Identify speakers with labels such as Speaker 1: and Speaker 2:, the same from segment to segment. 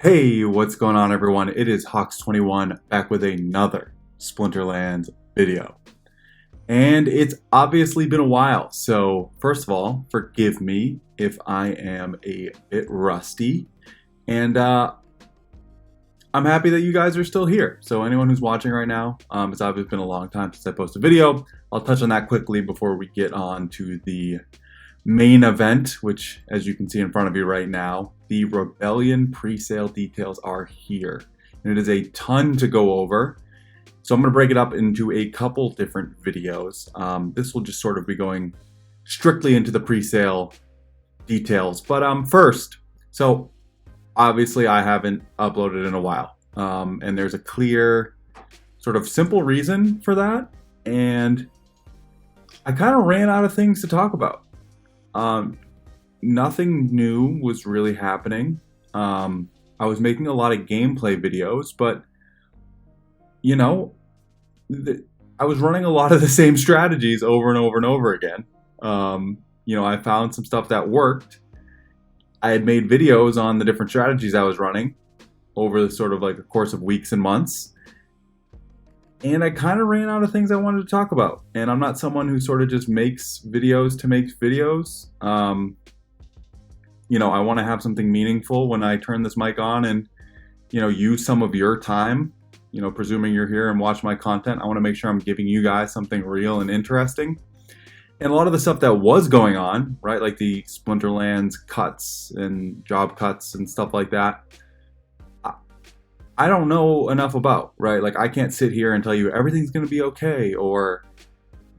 Speaker 1: Hey, what's going on everyone? It is Hawks21 back with another Splinterlands video. And it's obviously been a while, so first of all, forgive me if I am a bit rusty. And I'm happy that you guys are still here. So anyone who's watching right now, it's obviously been a long time since I posted a video. I'll touch on that quickly before we get on to the main event, which, as you can see in front of you right now, the Rebellion pre-sale details are here. And it is a ton to go over. So I'm going to break it up into a couple different videos. This will just sort of be going strictly into the pre-sale details. But first, so obviously I haven't uploaded in a while. And there's a clear, sort of simple reason for that. And I kind of ran out of things to talk about. Nothing new was really happening. I was making a lot of gameplay videos, but you know, I was running a lot of the same strategies over and over and over again. You know, I found some stuff that worked. I had made videos on the different strategies I was running over the sort of like a course of weeks and months. And I kind of ran out of things I wanted to talk about. And I'm not someone who sort of just makes videos to make videos. You know, I want to have something meaningful when I turn this mic on and, you know, use some of your time. You know, presuming you're here and watch my content, I want to make sure I'm giving you guys something real and interesting. And a lot of the stuff that was going on, right, like the Splinterlands cuts and job cuts and stuff like that, I don't know enough about, right? Like I can't sit here and tell you everything's going to be okay or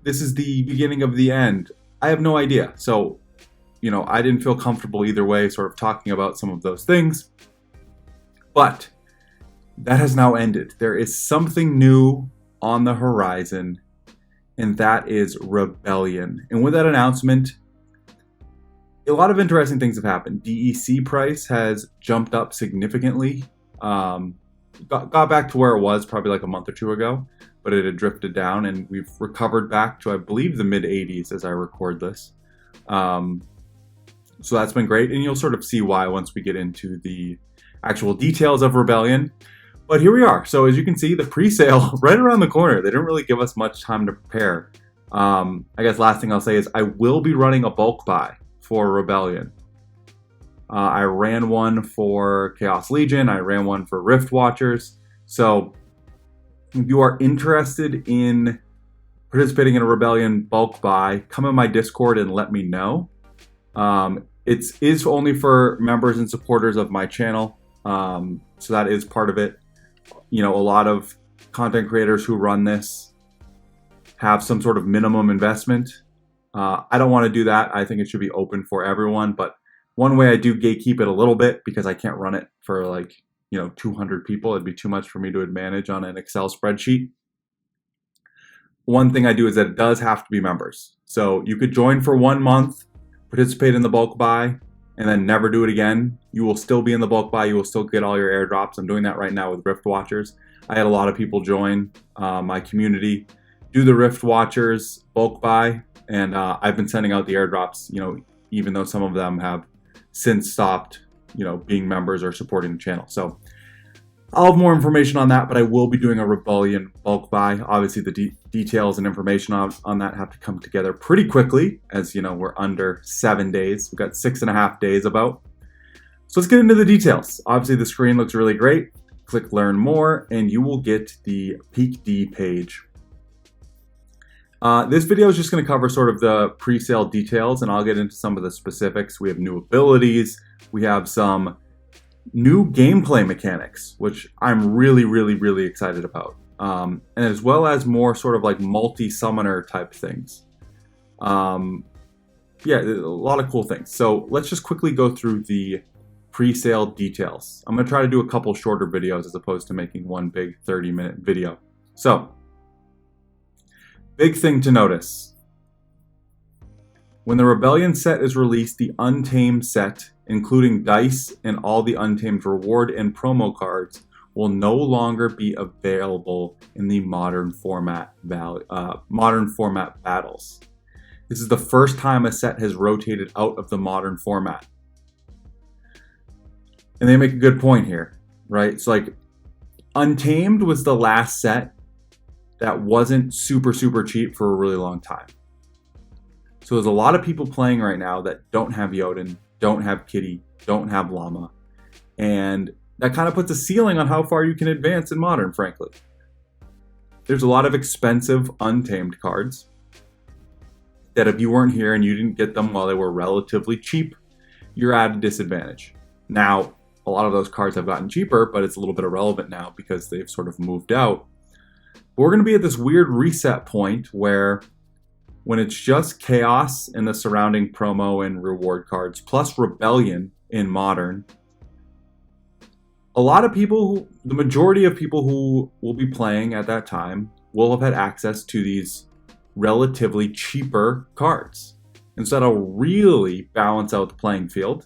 Speaker 1: this is the beginning of the end. I have no idea. So, you know, I didn't feel comfortable either way sort of talking about some of those things. But that has now ended. There is something new on the horizon, and that is Rebellion. And with that announcement, a lot of interesting things have happened. DEC price has jumped up significantly. Got back to where it was probably like a month or two ago, but it had drifted down and we've recovered back to, I believe, the mid 80s as I record this. So that's been great, and you'll sort of see why once we get into the actual details of Rebellion. But here we are. So as you can see, the pre-sale right around the corner. They didn't really give us much time to prepare. I guess last thing I'll say is I will be running a bulk buy for Rebellion. I ran one for Chaos Legion. I ran one for Rift Watchers. So if you are interested in participating in a Rebellion bulk buy, come in my Discord and let me know. It is only for members and supporters of my channel. So that is part of it. You know, a lot of content creators who run this have some sort of minimum investment. I don't want to do that. I think it should be open for everyone, but one way I do gatekeep it a little bit because I can't run it for like, you know, 200 people. It'd be too much for me to manage on an Excel spreadsheet. One thing I do is that it does have to be members. So you could join for 1 month, participate in the bulk buy, and then never do it again. You will still be in the bulk buy. You will still get all your airdrops. I'm doing that right now with Rift Watchers. I had a lot of people join my community, do the Rift Watchers bulk buy, and I've been sending out the airdrops, you know, even though some of them have since stopped, you know, being members or supporting the channel. So I'll have more information on that, but I will be doing a Rebellion bulk buy. Obviously, the details and information on that have to come together pretty quickly, as you know, we're under 7 days. We've got 6.5 days about. So let's get into the details. Obviously, the screen looks really great. Click Learn More, and you will get the Peak D page. This video is just going to cover sort of the pre-sale details, and I'll get into some of the specifics. We have new abilities. We have some new gameplay mechanics, which I'm really, really, really excited about. And as well as more sort of like multi-summoner type things. Yeah, a lot of cool things. So let's just quickly go through the pre-sale details. I'm going to try to do a couple shorter videos as opposed to making one big 30-minute video. So, big thing to notice. When the Rebellion set is released, the Untamed set, including dice and all the Untamed reward and promo cards, will no longer be available in the modern format battles. This is the first time a set has rotated out of the modern format. And they make a good point here, right? It's like Untamed was the last set that wasn't super, super cheap for a really long time. So there's a lot of people playing right now that don't have Jotun, don't have Kitty, don't have Llama. And that kind of puts a ceiling on how far you can advance in Modern, frankly. There's a lot of expensive Untamed cards that if you weren't here and you didn't get them while they were relatively cheap, you're at a disadvantage. Now, a lot of those cards have gotten cheaper, but it's a little bit irrelevant now because they've sort of moved out. But we're going to be at this weird reset point where when it's just Chaos and the surrounding promo and reward cards, plus Rebellion in Modern, a lot of people, the majority of people who will be playing at that time will have had access to these relatively cheaper cards. And so that'll really balance out the playing field.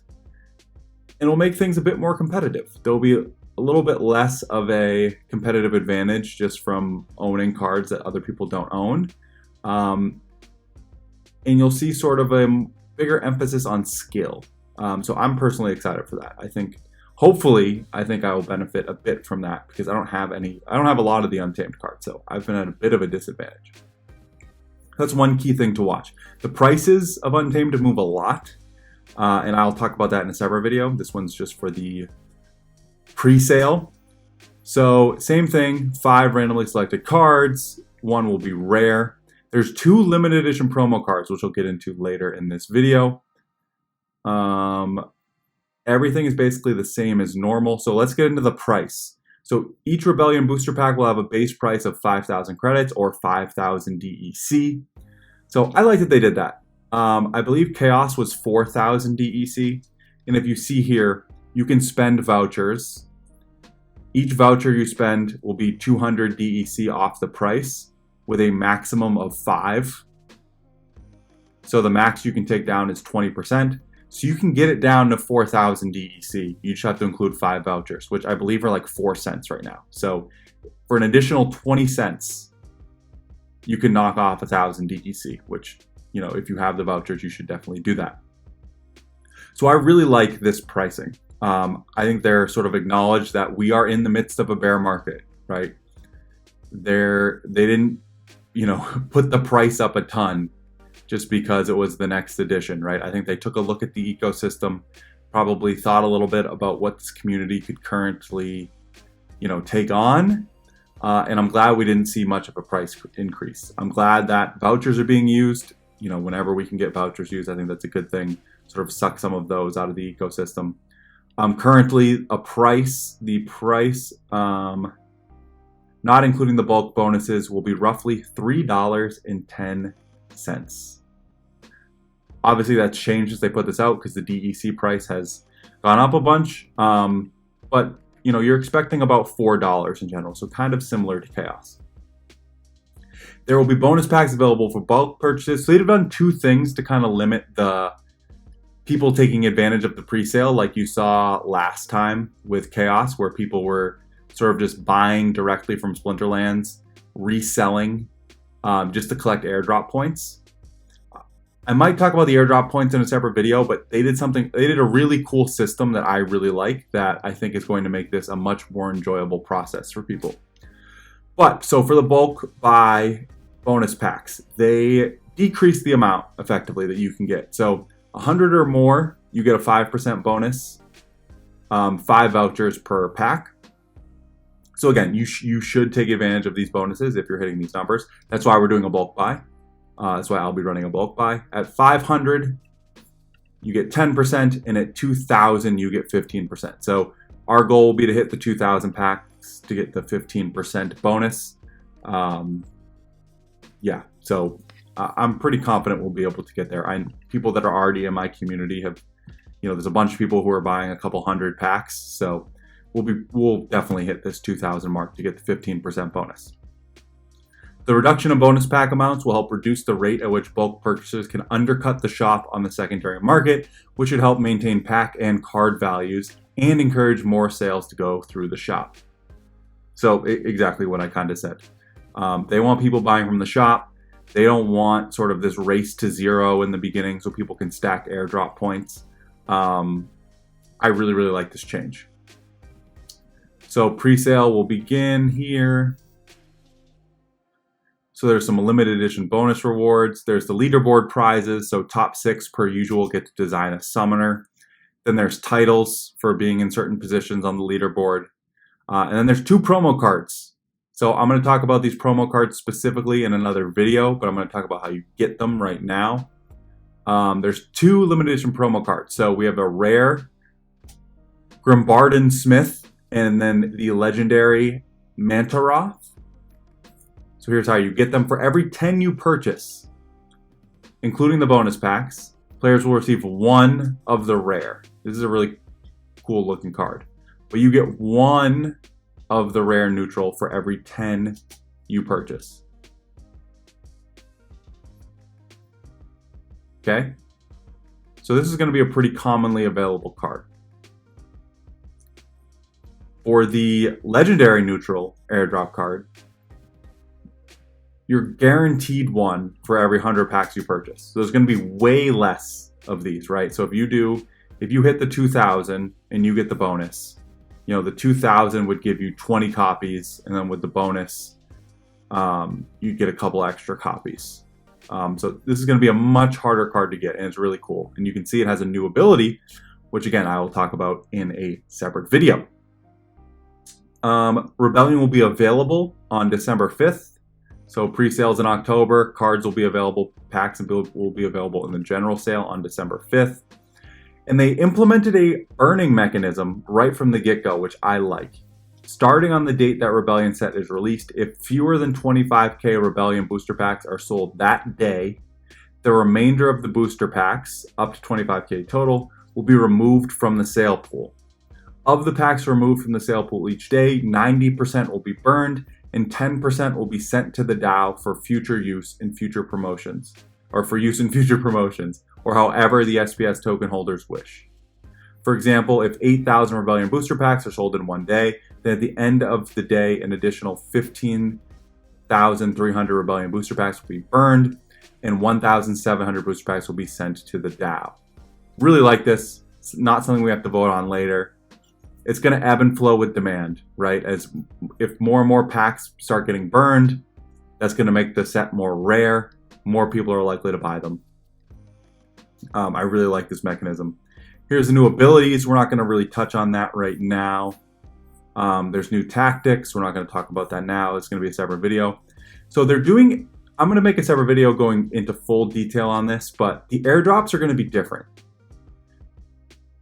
Speaker 1: And it'll make things a bit more competitive. There'll be a little bit less of a competitive advantage just from owning cards that other people don't own. And you'll see sort of a bigger emphasis on skill. So I'm personally excited for that. I think, hopefully, I will benefit a bit from that because I don't have a lot of the Untamed cards, so I've been at a bit of a disadvantage. That's one key thing to watch. The prices of Untamed move a lot. And I'll talk about that in a separate video. This one's just for the pre-sale. So same thing, 5 randomly selected cards. 1 will be rare. There's 2 limited edition promo cards, which we'll get into later in this video. Everything is basically the same as normal. So let's get into the price. So each Rebellion booster pack will have a base price of 5,000 credits or 5,000 DEC. So I like that they did that. I believe Chaos was 4,000 DEC. And if you see here, you can spend vouchers. Each voucher you spend will be 200 DEC off the price with a maximum of 5. So the max you can take down is 20%. So you can get it down to 4,000 DEC. You just have to include 5 vouchers, which I believe are like 4 cents right now. So for an additional 20 cents, you can knock off 1,000 DEC, which, you know, if you have the vouchers, you should definitely do that. So I really like this pricing. I think they're sort of acknowledged that we are in the midst of a bear market, right? They didn't, you know, put the price up a ton just because it was the next edition, right? I think they took a look at the ecosystem, probably thought a little bit about what this community could currently, you know, take on. And I'm glad we didn't see much of a price increase. I'm glad that vouchers are being used. You know, whenever we can get vouchers used, I think that's a good thing. Sort of suck some of those out of the ecosystem. Currently, the price, not including the bulk bonuses, will be roughly $3.10. Obviously, that's changed as they put this out because the DEC price has gone up a bunch. But you know, you're expecting about $4 in general, so kind of similar to Chaos. There will be bonus packs available for bulk purchases. So they've done 2 things to kind of limit the people taking advantage of the pre-sale, like you saw last time with Chaos, where people were sort of just buying directly from Splinterlands, reselling just to collect airdrop points. I might talk about the airdrop points in a separate video, but they did a really cool system that I really like that I think is going to make this a much more enjoyable process for people. But, so for the bulk buy bonus packs, they decrease the amount, effectively, that you can get. So, 100 or more, you get a 5% bonus, 5 vouchers per pack. So again, you should take advantage of these bonuses if you're hitting these numbers. That's why we're doing a bulk buy. That's why I'll be running a bulk buy. At 500, you get 10%, and at 2,000, you get 15%. So our goal will be to hit the 2,000 packs to get the 15% bonus. Yeah, so I'm pretty confident we'll be able to get there. People that are already in my community have, you know, there's a bunch of people who are buying a couple hundred packs, so we'll definitely hit this 2,000 mark to get the 15% bonus. The reduction in bonus pack amounts will help reduce the rate at which bulk purchasers can undercut the shop on the secondary market, which should help maintain pack and card values and encourage more sales to go through the shop. So exactly what I kind of said. They want people buying from the shop. They don't want sort of this race to zero in the beginning so people can stack airdrop points. I really, really like this change. So pre-sale will begin here. So there's some limited edition bonus rewards. There's the leaderboard prizes. So top 6 per usual get to design a summoner. Then there's titles for being in certain positions on the leaderboard. And then there's 2 promo cards. So I'm going to talk about these promo cards specifically in another video, but I'm going to talk about how you get them right now. There's 2 limited edition promo cards. So we have a rare Grimbarden Smith and then the legendary Mantaroth. So here's how you get them. For every 10 you purchase, including the bonus packs, players will receive 1 of the rare. This is a really cool looking card. But you get 1 of the rare neutral for every 10 you purchase. Okay? So this is going to be a pretty commonly available card. For the legendary neutral airdrop card, you're guaranteed 1 for every 100 packs you purchase. So there's going to be way less of these, right? So if you hit the 2,000 and you get the bonus, the 2,000 would give you 20 copies, and then with the bonus, you get a couple extra copies. So this is going to be a much harder card to get, and it's really cool. And you can see it has a new ability, which again, I will talk about in a separate video. Rebellion will be available on December 5th. So pre-sales in October, cards will be available, packs will be available in the general sale on December 5th. And they implemented a earning mechanism right from the get-go, which I like. Starting on the date that Rebellion set is released, if fewer than 25k Rebellion booster packs are sold that day, the remainder of the booster packs, up to 25k total, will be removed from the sale pool. Of the packs removed from the sale pool each day, 90% will be burned, and 10% will be sent to the DAO for future use in future promotions, or however the SPS token holders wish. For example, if 8,000 Rebellion booster packs are sold in one day, then at the end of the day, an additional 15,300 Rebellion booster packs will be burned, and 1,700 booster packs will be sent to the DAO. Really like this. It's not something we have to vote on later. It's going to ebb and flow with demand, right? If more and more packs start getting burned, that's going to make the set more rare. More people are likely to buy them. I really like this mechanism. Here's the new abilities. We're not going to really touch on that right now. There's new tactics. We're not going to talk about that now. It's going to be a separate video. So I'm going to make a separate video going into full detail on this, but the airdrops are going to be different.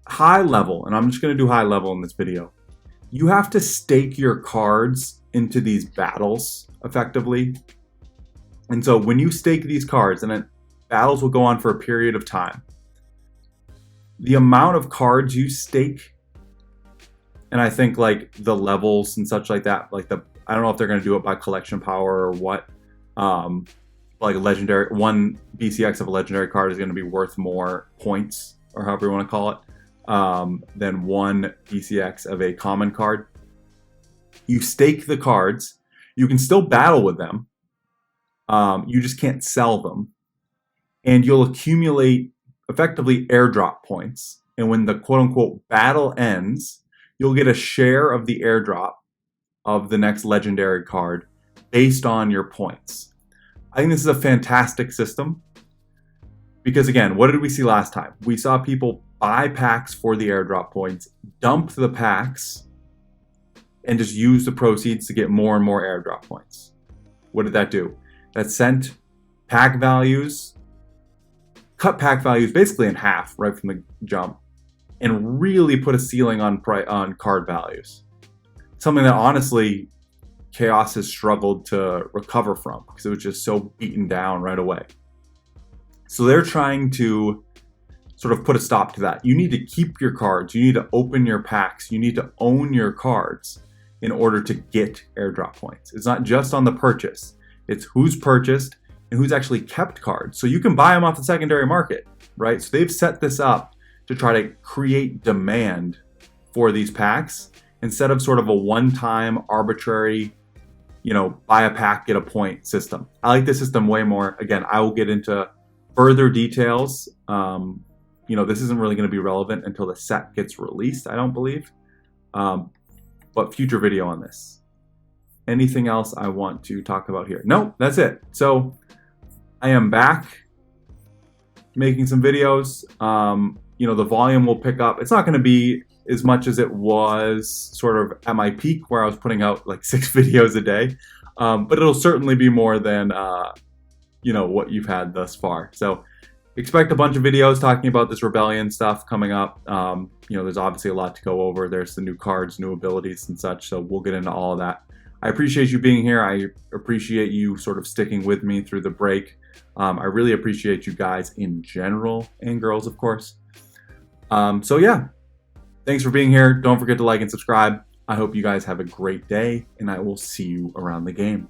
Speaker 1: High level, and I'm just going to do high level in this video. You have to stake your cards into these battles effectively. And so when you stake these cards, and then battles will go on for a period of time, the amount of cards you stake, and I think like the levels and such like that, I don't know if they're going to do it by collection power or what, like a legendary, 1 BCX of a legendary card is going to be worth more points, or however you want to call it, than 1 BCX of a common card. You stake the cards. You can still battle with them. You just can't sell them. And you'll accumulate effectively airdrop points. And when the quote-unquote battle ends, you'll get a share of the airdrop of the next legendary card based on your points. I think this is a fantastic system. Because again, what did we see last time? We saw people buy packs for the airdrop points, dump the packs, and just use the proceeds to get more and more airdrop points. What did that do? That sent pack values, cut pack values basically in half right from the jump, and really put a ceiling on card values. Something that honestly Chaos has struggled to recover from because it was just so beaten down right away. So they're trying to sort of put a stop to that. You need to keep your cards. You need to open your packs. You need to own your cards in order to get airdrop points. It's not just on the purchase. It's who's purchased and who's actually kept cards. So you can buy them off the secondary market, right? So they've set this up to try to create demand for these packs instead of sort of a one-time arbitrary, buy a pack, get a point system. I like this system way more. Again, I will get into further details this isn't really going to be relevant until the set gets released, I don't believe. But future video on this. Anything else I want to talk about here? No, that's it. So I am back making some videos. The volume will pick up. It's not going to be as much as it was sort of at my peak where I was putting out like 6 videos a day. But it'll certainly be more than, what you've had thus far. So expect a bunch of videos talking about this rebellion stuff coming up. There's obviously a lot to go over. There's the new cards, new abilities and such. So we'll get into all of that. I appreciate you being here. I appreciate you sort of sticking with me through the break. I really appreciate you guys in general, and girls, of course. So yeah, thanks for being here. Don't forget to like and subscribe. I hope you guys have a great day, and I will see you around the game.